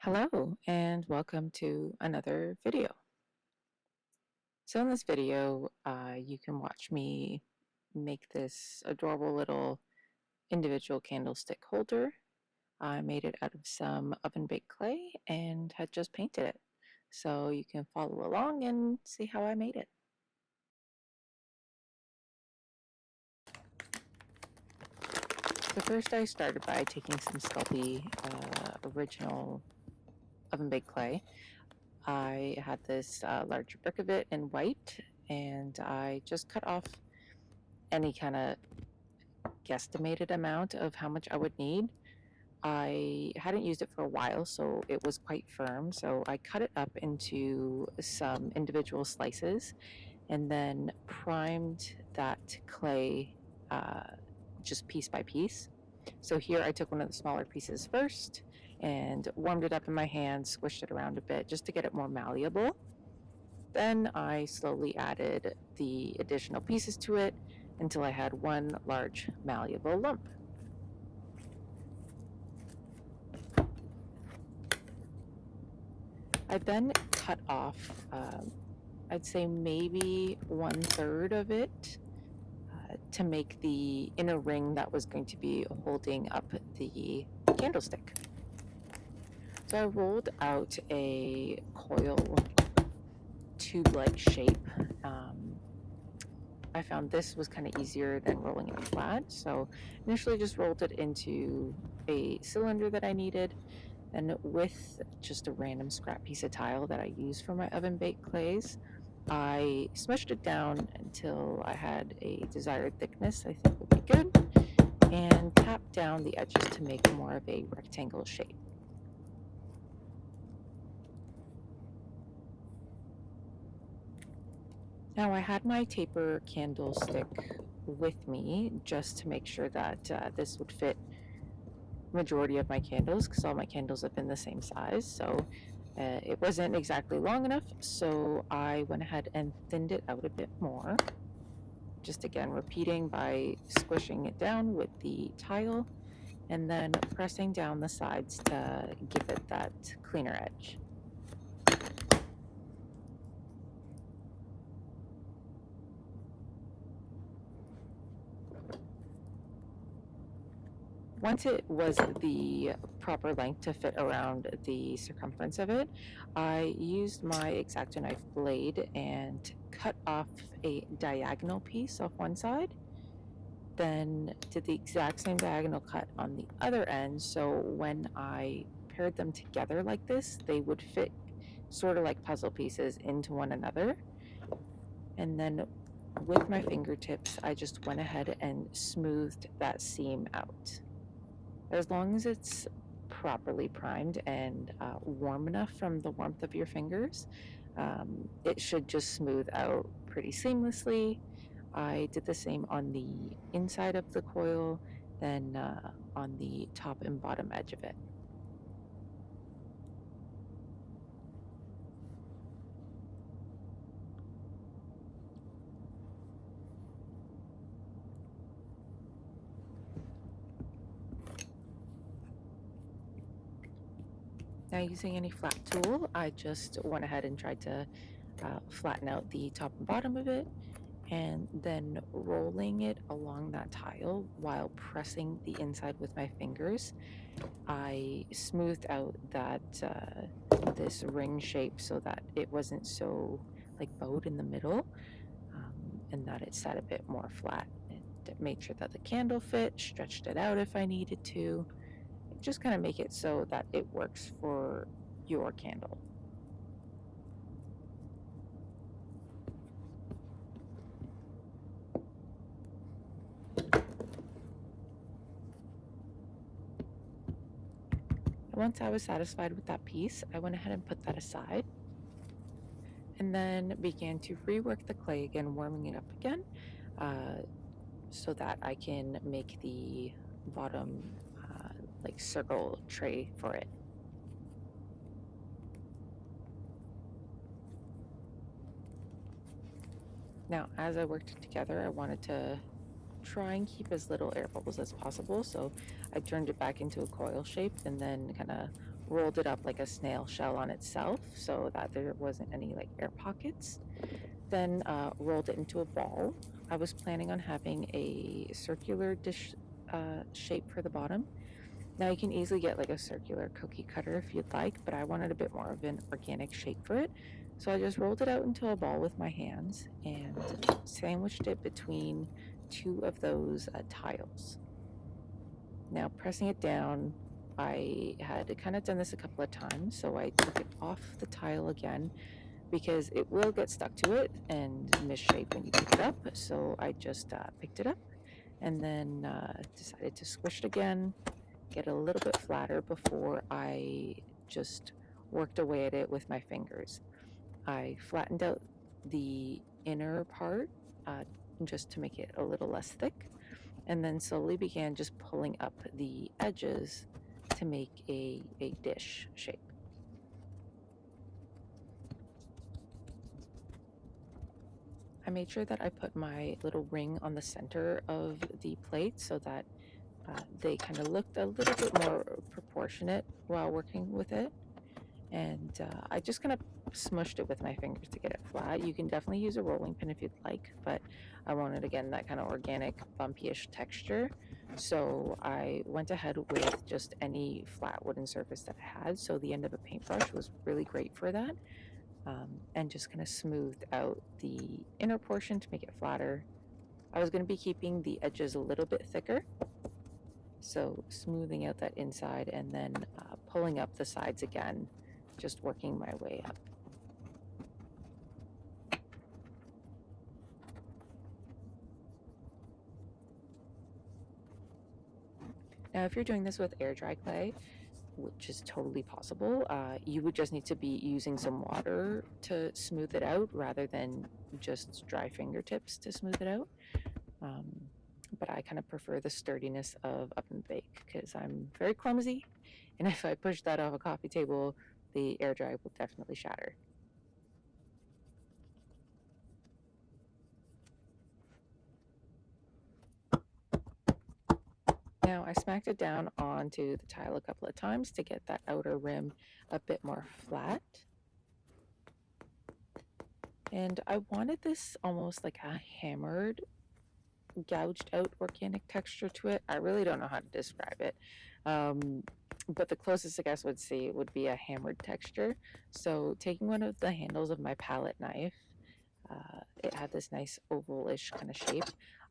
Hello and welcome to another video. So in this video, you can watch me make this adorable little individual candlestick holder. I made it out of some oven baked clay and had just painted it. So you can follow along and see how I made it. So first I started by taking some Sculpey original oven baked clay. I had this large brick of it in white, and I just cut off any kind of guesstimated amount of how much I would need. I hadn't used it for a while, so it was quite firm. So I cut it up into some individual slices and then primed that clay uh, just piece by piece. So here I took one of the smaller pieces first and warmed it up in my hand, squished it around a bit just to get it more malleable. Then I slowly added the additional pieces to it until I had one large malleable lump. I then cut off, I'd say maybe 1/3 of it to make the inner ring that was going to be holding up the candlestick. So I rolled out a coil tube-like shape. I found this was kind of easier than rolling it flat, so initially just rolled it into a cylinder that I needed. And with just a random scrap piece of tile that I use for my oven baked clays, I smushed it down until I had a desired thickness I think would be good, and tapped down the edges to make more of a rectangle shape. Now I had my taper candlestick with me just to make sure that this would fit majority of my candles, because all my candles have been the same size. So it wasn't exactly long enough, so I went ahead and thinned it out a bit more. Just again repeating by squishing it down with the tile and then pressing down the sides to give it that cleaner edge. Once it was the proper length to fit around the circumference of it, I used my X-Acto knife blade and cut off a diagonal piece off one side, then did the exact same diagonal cut on the other end, so when I paired them together like this, they would fit sort of like puzzle pieces into one another. And then with my fingertips, I just went ahead and smoothed that seam out. As long as it's properly primed and warm enough from the warmth of your fingers, it should just smooth out pretty seamlessly. I did the same on the inside of the coil, then on the top and bottom edge of it. Now, using any flat tool, I just went ahead and tried to flatten out the top and bottom of it, and then rolling it along that tile while pressing the inside with my fingers, I smoothed out that this ring shape so that it wasn't so like bowed in the middle, and that it sat a bit more flat. And made sure that the candle fit, stretched it out if I needed to, just kind of make it so that it works for your candle. Once I was satisfied with that piece, I went ahead and put that aside and then began to rework the clay again, warming it up again, so that I can make the bottom like circle tray for it. Now, as I worked it together, I wanted to try and keep as little air bubbles as possible, so I turned it back into a coil shape and then kind of rolled it up like a snail shell on itself so that there wasn't any like air pockets. Then rolled it into a ball. I was planning on having a circular dish shape for the bottom. Now you can easily get like a circular cookie cutter if you'd like, but I wanted a bit more of an organic shape for it. So I just rolled it out into a ball with my hands and sandwiched it between two of those tiles. Now pressing it down, I had kind of done this a couple of times, so I took it off the tile again because it will get stuck to it and misshape when you pick it up. So I just picked it up and then decided to squish it again, get a little bit flatter before I just worked away at it with my fingers. I flattened out the inner part just to make it a little less thick, and then slowly began just pulling up the edges to make a dish shape. I made sure that I put my little ring on the center of the plate so that they kind of looked a little bit more proportionate while working with it. And I just kind of smushed it with my fingers to get it flat. You can definitely use a rolling pin if you'd like, but I wanted, again, that kind of organic, bumpy-ish texture. So I went ahead with just any flat wooden surface that I had. So the end of a paintbrush was really great for that. And just kind of smoothed out the inner portion to make it flatter. I was going to be keeping the edges a little bit thicker, so smoothing out that inside and then pulling up the sides again, just working my way up. Now, if you're doing this with air dry clay, which is totally possible, you would just need to be using some water to smooth it out rather than just dry fingertips to smooth it out. But I kind of prefer the sturdiness of up and bake because I'm very clumsy, and if I push that off a coffee table, the air dry will definitely shatter. Now I smacked it down onto the tile a couple of times to get that outer rim a bit more flat. And I wanted this almost like a hammered, gouged out organic texture to it. I really don't know how to describe it. But the closest I guess would say would be a hammered texture. So taking one of the handles of my palette knife, it had this nice ovalish kind of shape.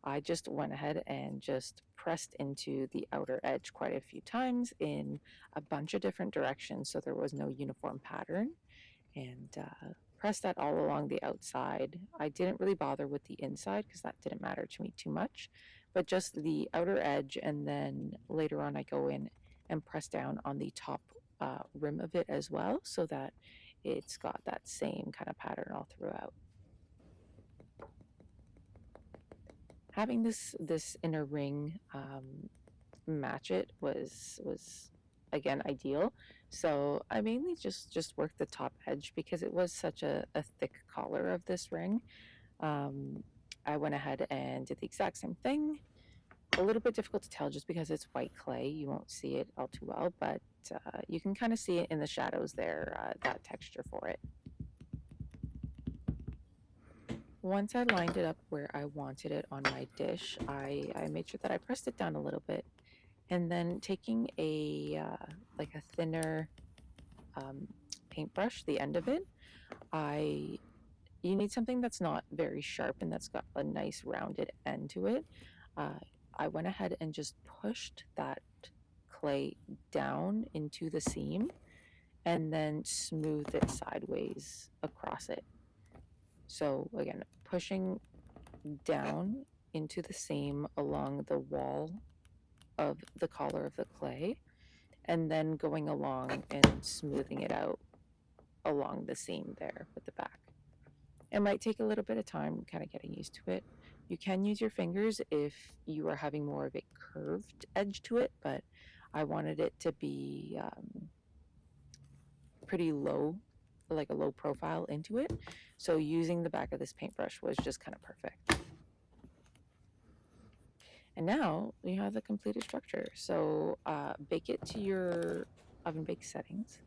I just went ahead and just pressed into the outer edge quite a few times in a bunch of different directions so there was no uniform pattern, and pressed that all along the outside. I didn't really bother with the inside because that didn't matter to me too much, but just the outer edge, and then later on I go in and press down on the top rim of it as well so that it's got that same kind of pattern all throughout. Having this inner ring match it was again ideal. So I mainly just worked the top edge because it was such a thick collar of this ring. I went ahead and did the exact same thing. A little bit difficult to tell just because it's white clay. You won't see it all too well, but you can kind of see it in the shadows there, that texture for it. Once I lined it up where I wanted it on my dish, I made sure that I pressed it down a little bit, and then taking a like a thinner paintbrush, the end of it, you need something that's not very sharp and that's got a nice rounded end to it. I went ahead and just pushed that clay down into the seam and then smoothed it sideways across it. So again, pushing down into the seam along the wall of the collar of the clay, and then going along and smoothing it out along the seam there with the back. It might take a little bit of time kind of getting used to it. You can use your fingers if you are having more of a curved edge to it, but I wanted it to be pretty low, like a low profile into it. So using the back of this paintbrush was just kind of perfect. And now you have the completed structure. So bake it to your oven bake settings.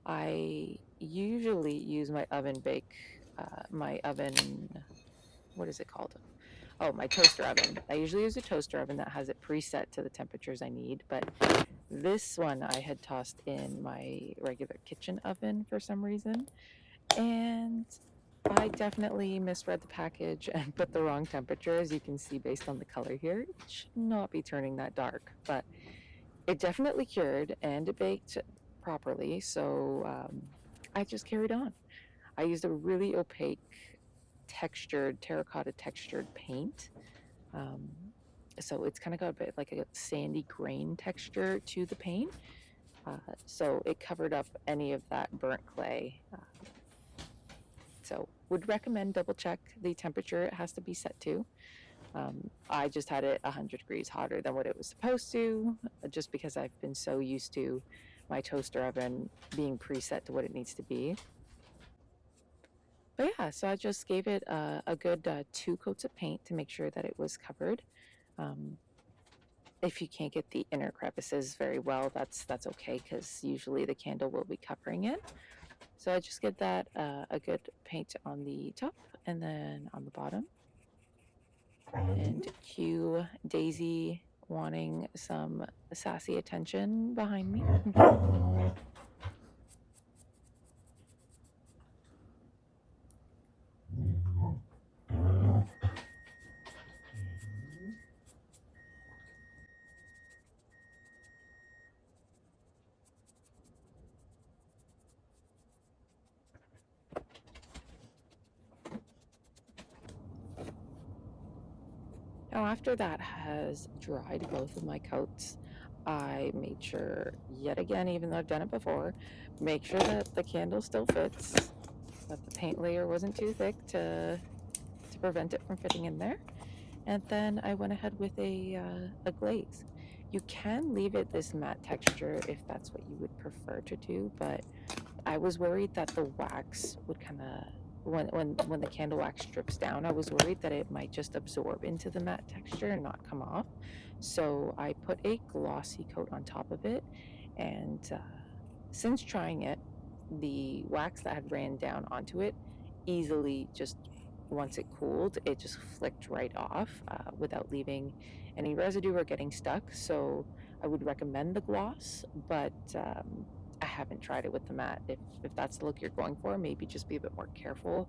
I usually use my oven bake, my oven, what is it called? Oh, my toaster oven. I usually use a toaster oven that has it preset to the temperatures I need, but this one I had tossed in my regular kitchen oven for some reason, and I definitely misread the package and put the wrong temperature, as you can see based on the color here. It should not be turning that dark, but it definitely cured and it baked properly, so I just carried on. I used a really opaque textured, terracotta textured paint. Um, so it's kind of got a bit like a sandy grain texture to the paint. So it covered up any of that burnt clay. So would recommend double check the temperature it has to be set to. I just had it 100 degrees hotter than what it was supposed to, just because I've been so used to my toaster oven being preset to what it needs to be. But yeah, so I just gave it a good 2 coats of paint to make sure that it was covered. Um, if you can't get the inner crevices very well, that's okay, because usually the candle will be covering it. So I just get that a good paint on the top and then on the bottom. And cue Daisy wanting some sassy attention behind me. Now, after that has dried both of my coats, I made sure, yet again, even though I've done it before, make sure that the candle still fits, that the paint layer wasn't too thick to prevent it from fitting in there. And then I went ahead with a glaze. You can leave it this matte texture if that's what you would prefer to do, but I was worried that the wax would kind of, when the candle wax drips down, I was worried that it might just absorb into the matte texture and not come off. So I put a glossy coat on top of it, and since trying it, the wax that had ran down onto it easily just, once it cooled, it just flicked right off without leaving any residue or getting stuck. So I would recommend the gloss, but I haven't tried it with the matte. If that's the look you're going for, maybe just be a bit more careful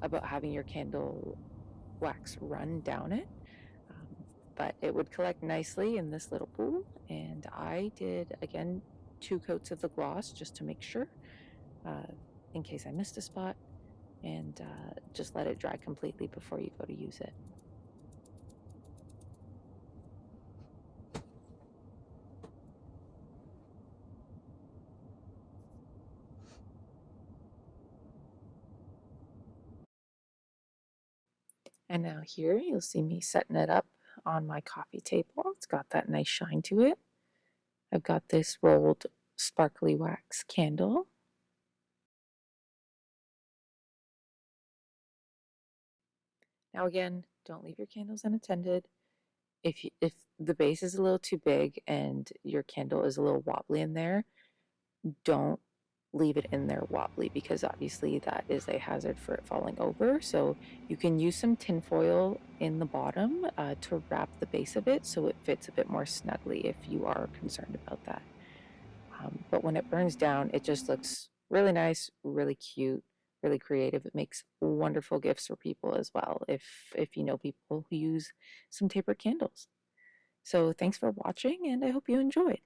about having your candle wax run down it. But it would collect nicely in this little pool, and I did again 2 coats of the gloss just to make sure, in case I missed a spot, and just let it dry completely before you go to use it. And now here you'll see me setting it up on my coffee table. It's got that nice shine to it. I've got this rolled sparkly wax candle. Now again, don't leave your candles unattended. If the base is a little too big and your candle is a little wobbly in there, don't leave it in there wobbly, because obviously that is a hazard for it falling over. So you can use some tin foil in the bottom to wrap the base of it so it fits a bit more snugly if you are concerned about that. But when it burns down, it just looks really nice, really cute, really creative. It makes wonderful gifts for people as well, if you know people who use some tapered candles. So thanks for watching, and I hope you enjoyed.